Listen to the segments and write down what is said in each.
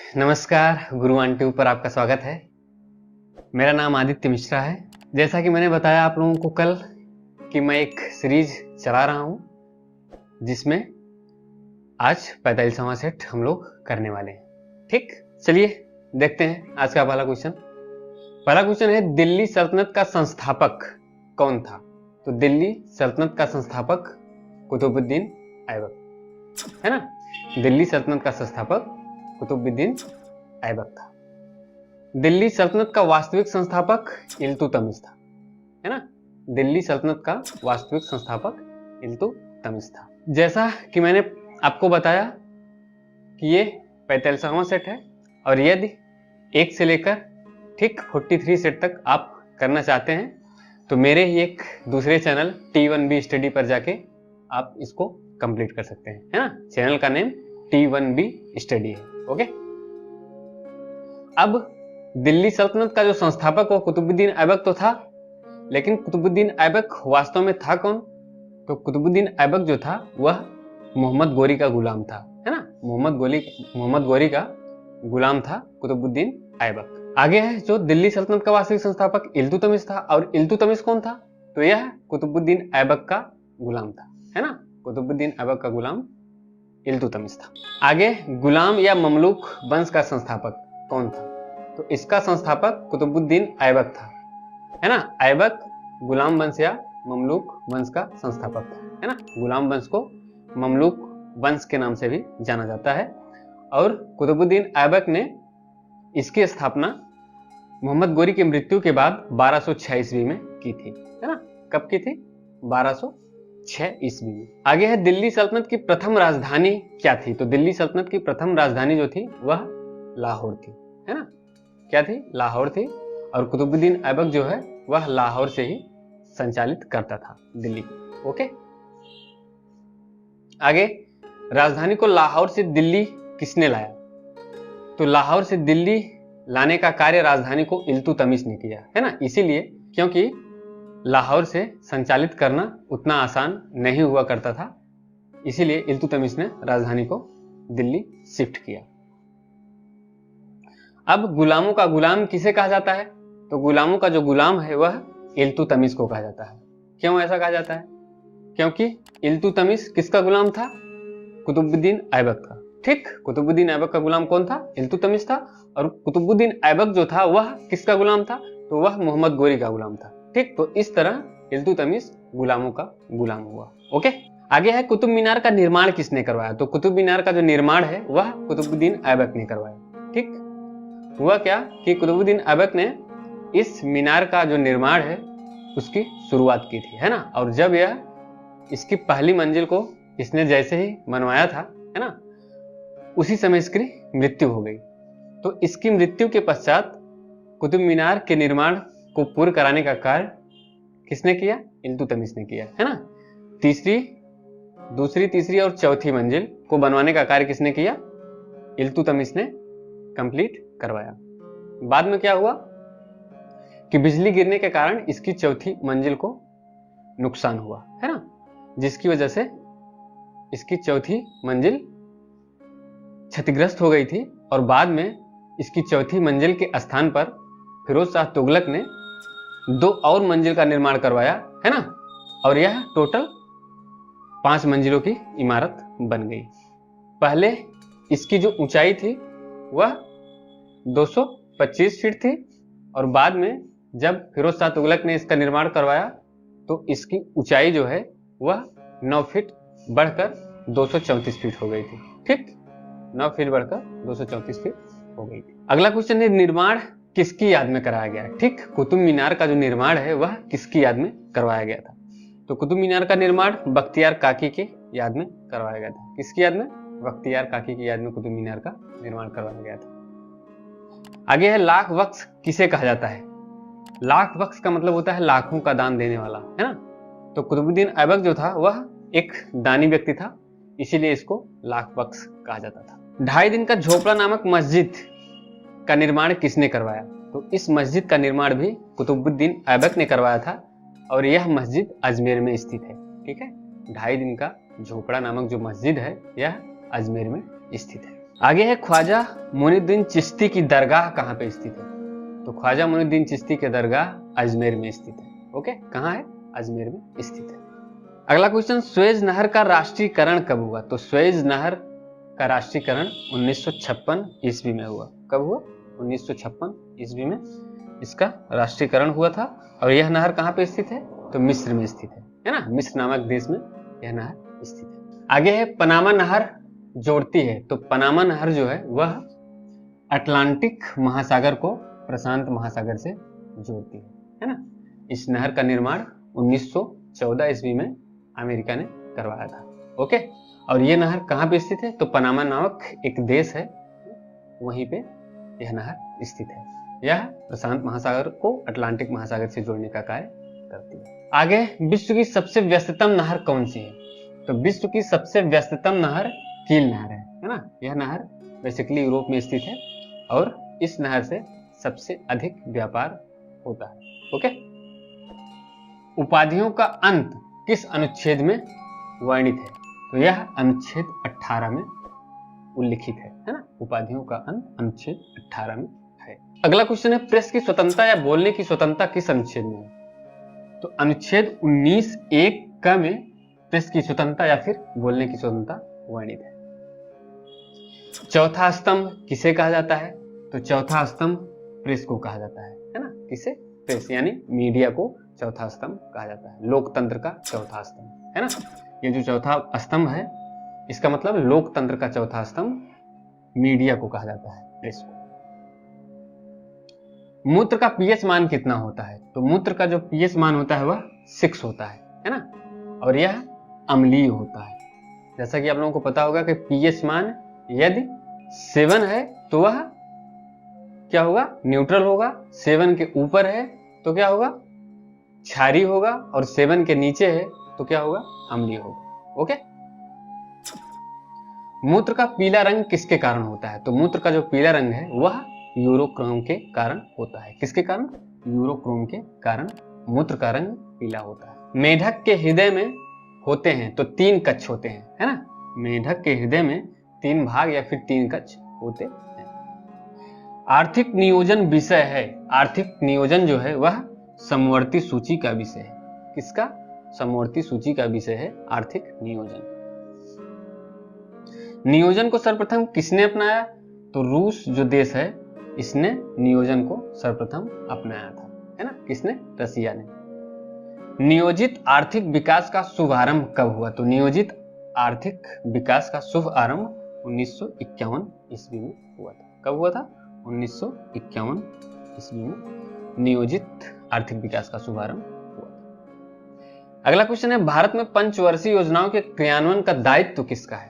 नमस्कार, गुरु one tube पर आपका स्वागत है। मेरा नाम आदित्य मिश्रा है। जैसा कि मैंने बताया आप लोगों को कल कि मैं एक सीरीज चला रहा हूं जिसमें आज 45वां सेट हम लोग करने वाले हैं। ठीक, चलिए देखते हैं आज का पहला क्वेश्चन। पहला क्वेश्चन है, दिल्ली सल्तनत का संस्थापक कौन था? तो दिल्ली सल्तनत का संस्थापक कुतुबुद्दीन ऐबक है ना। दिल्ली सल्तनत का संस्थापक कुतुबुद्दीन ऐबक था। दिल्ली सल्तनत का वास्तविक संस्थापक इल्तुतमिश था, है ना। दिल्ली सल्तनत का वास्तविक संस्थापक इल्तुतमिश था। जैसा कि मैंने आपको बताया कि ये 45वां सेट है और यदि 1 से लेकर ठीक 43 सेट तक आप करना चाहते हैं तो मेरे ही एक दूसरे चैनल T1B स्टडी पर जाके आप इसको कंप्लीट कर सकते हैं, है ना। चैनल का नेम T1B स्टडी है। ओके, अब दिल्ली सल्तनत का जो संस्थापक वो कुतुबुद्दीन ऐबक तो था, लेकिन कुतुबुद्दीन ऐबक वास्तव में था कौन? तो कुतुबुद्दीन ऐबक जो था वह मोहम्मद गोरी का गुलाम था, है ना। मोहम्मद गोरी का गुलाम था कुतुबुद्दीन ऐबक। आगे है जो दिल्ली सल्तनत का वास्तविक संस्थापक इल्तुतमिश था, और इल्तुतमिश कौन था? तो यह कुतुबुद्दीन ऐबक का गुलाम था, है ना। कुतुबुद्दीन ऐबक का गुलाम इल्तुतमिश था। आगे गुलाम या ममलूक वंश का संस्थापक कौन था? तो इसका संस्थापक कुतुबुद्दीन ऐबक था, है ना। ऐबक गुलाम वंश या ममलूक वंश का संस्थापक था, है ना। गुलाम वंश को ममलूक वंश के नाम से भी जाना जाता है। और कुतुबुद्दीन ऐबक ने इसकी स्थापना मोहम्मद गोरी की मृत्यु के बाद 1206 ईस्वी में की थी, है ना। कब की थी? 1206 ईस्वी में। आगे है दिल्ली सल्तनत की प्रथम राजधानी क्या थी? तो दिल्ली सल्तनत की प्रथम राजधानी जो थी वह लाहौर थी, है ना। क्या थी? लाहौर थी। और कुतुबुद्दीन ऐबक जो है वह लाहौर से ही संचालित करता था दिल्ली को। ओके, आगे राजधानी को लाहौर से दिल्ली किसने लाया? तो लाहौर से दिल्ली लाने का कार्य राजधानी को इल्तुतमिश ने किया, है ना। इसीलिए क्योंकि लाहौर से संचालित करना उतना आसान नहीं हुआ करता था, इसीलिए इल्तुतमिश ने राजधानी को दिल्ली शिफ्ट किया। अब गुलामों का गुलाम किसे कहा जाता है? तो गुलामों का जो गुलाम है वह इल्तुतमिश को कहा जाता है। क्यों ऐसा कहा जाता है? क्योंकि इल्तुतमिश किसका गुलाम था? कुतुबुद्दीन ऐबक का। ठीक, कुतुबुद्दीन ऐबक का गुलाम कौन था? इल्तुतमिश था। और कुतुबुद्दीन ऐबक जो था वह किसका गुलाम था? तो वह मोहम्मद गोरी का गुलाम था। ठीक, तो इस तरह इल्तुतमिश गुलामों का गुलाम हुआ। ओके, आगे है कुतुब मीनार का निर्माण किसने करवाया? तो कुतुब मीनार का जो निर्माण है वह कुतुबुद्दीन ऐबक ने करवाया। ठीक, हुआ क्या कि कुतुबुद्दीन ऐबक ने इस मीनार का जो निर्माण है उसकी शुरुआत की थी, है ना। और जब यह इसकी पहली मंजिल को इसने जैसे ही बनवाया था, है ना, उसी समय इसकी मृत्यु हो गई। तो इसकी मृत्यु के पश्चात कुतुब मीनार के निर्माण को पूर्ण कराने का कार्य किसने किया? इल्तुतमिश ने किया, है ना। दूसरी, तीसरी और चौथी मंजिल को बनवाने का कार्य किसने किया? इल्तुतमिश ने कंप्लीट करवाया। बाद में क्या हुआ कि बिजली गिरने के कारण इसकी चौथी मंजिल को नुकसान हुआ, है ना, जिसकी वजह से इसकी चौथी मंजिल क्षतिग्रस्त हो गई थी। और बाद में इसकी चौथी मंजिल के स्थान पर फिरोज शाह तुगलक ने 2 और मंजिल का निर्माण करवाया, है ना। और यह टोटल 5 मंजिलों की इमारत बन गई। पहले इसकी जो ऊंचाई थी वह 225 फीट थी, और बाद में जब फिरोज शाह तुगलक ने इसका निर्माण करवाया तो इसकी ऊंचाई जो है वह 9 फीट बढ़कर 234 फीट हो गई थी। ठीक, 9 फीट बढ़कर 234 फीट हो गई थी। अगला क्वेश्चन है, निर्माण किसकी याद में कराया गया? ठीक, कुतुब मीनार का जो निर्माण है वह किसकी याद में करवाया गया था? तो कुतुब मीनार का निर्माण बख्तियार काकी के याद में करवाया गया था। किसकी याद में? बख्तियार काकी की याद में कुतुब मीनार का निर्माण करवाया गया था। आगे है, लाख वक्स किसे कहा जाता है? लाख वक्स का मतलब होता है लाखों का दान देने वाला, है ना। तो कुतुबुद्दीन ऐबक जो था वह एक दानी व्यक्ति था, इसीलिए इसको लाख वक्स कहा जाता था। 2.5 दिन का झोपड़ा नामक मस्जिद का निर्माण किसने करवाया? तो इस मस्जिद का निर्माण भी कुतुबुद्दीन ऐबक ने करवाया था, और यह मस्जिद अजमेर में स्थित है। ठीक है, 2.5 दिन का झोपड़ा नामक जो मस्जिद है यह अजमेर में स्थित है। आगे है ख्वाजा मोइनुद्दीन चिश्ती की दरगाह कहाँ पे स्थित है? तो ख्वाजा मोइनुद्दीन चिश्ती की दरगाह अजमेर में स्थित है। ओके, कहाँ है? अजमेर में स्थित है। अगला क्वेश्चन, सुएज नहर का राष्ट्रीयकरण कब हुआ? तो सुएज नहर का राष्ट्रीयकरण 1956 ईस्वी में हुआ। कब हुआ? 1956 ईस्वी में इसका राष्ट्रीयकरण हुआ था। और यह नहर कहाँ पे स्थित है? तो मिस्र में स्थित है ना? मिस्र नामक देश में यह नहर स्थित है। आगे है पनामा नहर जोड़ती है। तो पनामा नहर जो है वह अटलांटिक महासागर को प्रशांत महासागर से जोड़ती है ना? इस नहर का निर्माण 1914 ईस्वी में अमेरिका ने करवाया था। ओके, और ये नहर कहाँ पे स्थित है? तो पनामा नामक एक देश है, वहीं पे यह नहर स्थित है। यह प्रशांत महासागर को अटलांटिक महासागर से जोड़ने का कार्य करती है। आगे, विश्व की सबसे व्यस्ततम नहर कौन सी है? तो विश्व की सबसे व्यस्ततम नहर कील नहर है ना? यह नहर बेसिकली यूरोप में स्थित है और इस नहर से सबसे अधिक व्यापार होता है। ओके, उपाधियों का अंत किस अनुच्छेद में वर्णित है? तो यह अनुच्छेद 18 में उल्लिखित है ना? उपाधियों का अंत अनुच्छेद 18 में है। अगला क्वेश्चन है, प्रेस की स्वतंत्रता या बोलने की स्वतंत्रता किस अनुच्छेद में है? तो अनुच्छेद 19(1) का में प्रेस की स्वतंत्रता या फिर बोलने की स्वतंत्रता वर्णित है। चौथा स्तंभ किसे कहा जाता है? तो चौथा स्तंभ प्रेस को कहा जाता है ना? किसे? प्रेस यानी मीडिया को चौथा स्तंभ कहा जाता है। लोकतंत्र का चौथा स्तंभ है ना? ये जो चौथा स्तंभ है इसका मतलब लोकतंत्र का चौथा स्तंभ मीडिया को कहा जाता है, प्रेस को। मूत्र का पीएच मान कितना होता है? तो मूत्र का जो पीएच मान होता है वह 6 होता है ना? और यह अम्लीय होता है। जैसा कि आप लोगों को पता होगा कि पीएच मान यदि 7 है तो वह क्या होगा? न्यूट्रल होगा। 7 के ऊपर है तो क्या होगा? क्षारीय होगा। और 7 के नीचे है तो क्या होगा? अम्लीय होगा। ओके, मूत्र का पीला रंग किसके कारण होता है? तो मूत्र का जो पीला रंग है वह यूरोक्रोम के कारण होता है। किसके कारण? यूरोक्रोम के कारण मूत्र का रंग पीला होता है। मेढक के हृदय में होते हैं तो 3 कक्ष होते हैं, है ना? मेढक के हृदय में 3 भाग या फिर 3 कक्ष होते हैं। आर्थिक नियोजन विषय है। आर्थिक नियोजन जो है वह समवर्ती सूची का विषय है। किसका? समवर्ती सूची का विषय है आर्थिक नियोजन। नियोजन को सर्वप्रथम किसने अपनाया? तो रूस जो देश है इसने नियोजन को सर्वप्रथम अपनाया था, है ना? किसने? रसिया ने। नियोजित आर्थिक विकास का शुभारंभ कब हुआ? तो नियोजित आर्थिक विकास का शुभ आरंभ 1951 ईस्वी में हुआ था। कब हुआ था? 1951 ईस्वी में नियोजित आर्थिक विकास का शुभारंभ हुआ था। अगला क्वेश्चन है, भारत में पंचवर्षीय योजनाओं के क्रियान्वयन का दायित्व किसका है?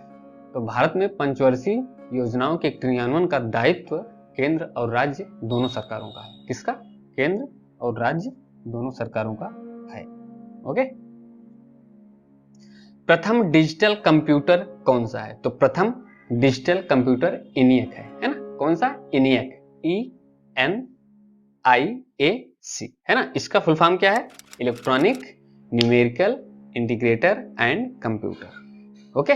तो भारत में पंचवर्षीय योजनाओं के क्रियान्वयन का दायित्व केंद्र और राज्य दोनों सरकारों का है। किसका? केंद्र और राज्य दोनों सरकारों का है। ओके, प्रथम डिजिटल कंप्यूटर कौन सा है? तो प्रथम डिजिटल कंप्यूटर ENIAC है ना? कौन सा? ENIAC, ENIAC, है ना? इसका फुल फॉर्म क्या है? Electronic numerical integrator and computer. Okay,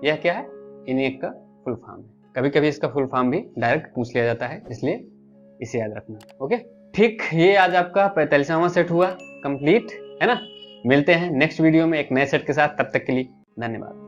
यह क्या है? ENIAC का फुल फॉर्म है। कभी कभी इसका फुल फॉर्म भी डायरेक्ट पूछ लिया जाता है, इसलिए इसे याद रखना। ओके, ठीक, ये आज आपका 45वां सेट हुआ कंप्लीट, है ना? मिलते हैं नेक्स्ट वीडियो में एक नए सेट के साथ। तब तक के लिए धन्यवाद।